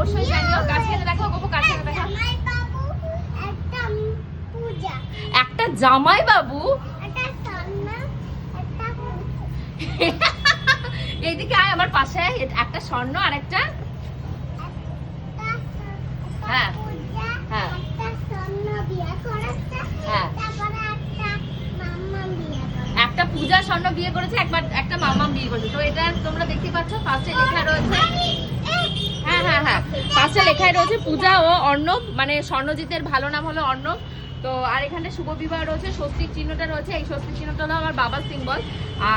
অবশ্যই জানিও। কাছে এনে দেখো গপু, কাছে এনে দেখো। একটা জামাই বাবু, এইদিকে আয় আমার পাশে। একটা স্বর্ণ আর একটা হ্যাঁ হ্যাঁ হ্যাঁ একটা পূজা স্বর্ণ বিয়ে করেছে, একবার একটা মামাম বিয়ে করেছে। তো এটা তোমরা দেখতে পাচ্ছ ফার্স্টে লেখা রয়েছে, হ্যাঁ হ্যাঁ হ্যাঁ, ফার্স্টে লেখাই রয়েছে পূজা ও অর্ণব, মানে স্বর্ণজিতের ভালো নাম হলো অর্ণব। তো আর এখানে শুভ বিবাহ রয়েছে, স্বস্তিক চিহ্নটা রয়েছে, এই স্বস্তিক চিহ্নটা হলো আমার বাবার সিম্বল।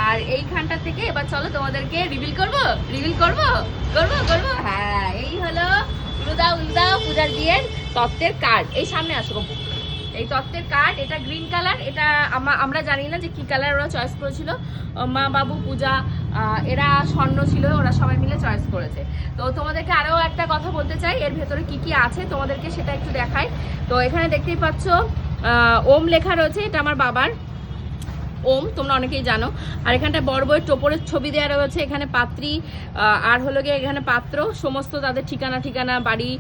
আর এইখানটা থেকে এবার চলো তোমাদেরকে রিভিল করবো, রিভিল করবো করবো করবো হ্যাঁ, এই হলো উলুদাও উলুদাও পূজার বিয়ের তত্ত্বের কার্ড। এই সামনে আসো গপু, এই তত্ত্বের কার্ড। এটা গ্রিন কালার, এটা আমরা জানি না যে কি কালার ওরা চয়েস করেছিল। মা বাবু পূজা এরা স্বর্ণ ছিল, ওরা সবাই মিলে চয়েস করেছে। তো তোমাদেরকে আরও একটা কথা বলতে চাই, এর ভেতরে কি কি আছে তোমাদেরকে সেটা একটু দেখাই। তো এখানে দেখতেই পাচ্ছ ওম লেখা রয়েছে, এটা আমার বাবার ওম, তোমরা অনেকেই জানো। আর এখানটা বড় বড় টোপরের ছবি দেওয়া রয়েছে, এখানে পাত্রী আর হলো গিয়ে এখানে পাত্র, সমস্ত তাদের ঠিকানা বাড়ি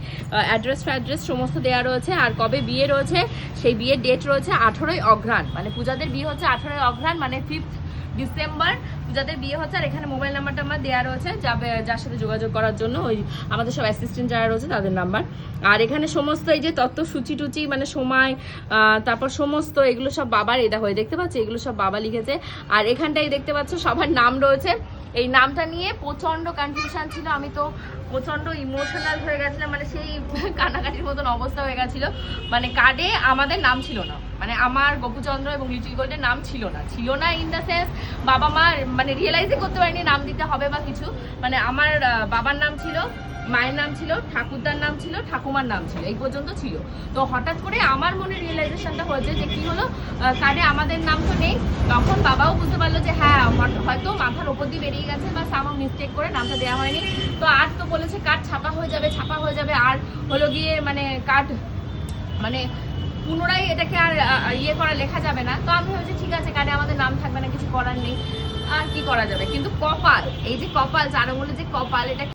অ্যাড্রেস ফ্যাড্রেস সমস্ত দেওয়া রয়েছে। আর কবে বিয়ে রয়েছে সেই বিয়ের ডেট রয়েছে 18ই অঘ্রাণ, মানে পূজাদের বিয়ে হচ্ছে 18ই অঘ্রাণ, মানে 5th ডিসেম্বর পূজাদের বিয়ে হচ্ছে। আর এখানে মোবাইল নাম্বারটা আমার দেওয়া রয়েছে, যার সাথে যোগাযোগ করার জন্য ওই আমাদের সব অ্যাসিস্ট্যান্ট যারা রয়েছে তাদের নাম্বার। আর এখানে সমস্ত এই যে তত্ত্ব সূচি টুচি, মানে সময় তারপর সমস্ত এগুলো সব বাবার, এটা হয়ে দেখতে পাচ্ছি এগুলো সব বাবা লিখেছে। আর এখানটাই দেখতে পাচ্ছ সবার নাম রয়েছে। এই নামটা নিয়ে প্রচণ্ড কনফিউশন ছিল, আমি তো প্রচণ্ড ইমোশনাল হয়ে গেছিলাম, মানে সেই কান্নাকাটির মতন অবস্থা হয়ে গেছিলো। মানে কার্ডে আমাদের নাম ছিল না, মানে আমার গোপুচন্দ্র এবং লিটল গোল্ডের নাম ছিল না ইন দ্য সেন্স বাবা মা মানে রিয়েলাইজই করতে পারেনি নাম দিতে হবে বা কিছু। মানে আমার বাবার নাম ছিল, মায়ের নাম ছিল, ঠাকুরদার নাম ছিল, ঠাকুমার নাম ছিল, এই পর্যন্ত ছিল। তো হঠাৎ করে আমার মনে রিয়েলাইজেশনটা হয়েছে যে কি হলো, কার্ডে আমাদের নাম তো নেই। তখন বাবাও বুঝতে পারলো যে হ্যাঁ হয়তো মাথার ওপর দিয়ে বেরিয়ে গেছে বা সামা মিস্টেক করে নামটা দেওয়া হয়নি। তো আর তো বলেছে কার্ড ছাপা হয়ে যাবে, আর হলো গিয়ে মানে কার্ড মানে পুনরায় এটাকে আর ইয়ে করা লেখা যাবে না। তো আমি ভেবেছি ঠিক আছে কার্ডে আমাদের নাম থাকবে না, কিছু করার নেই, আর কি করা যাবে। কিন্তু কপাল, এই যে কপাল, চার আঙুলের যে কপাল, এটা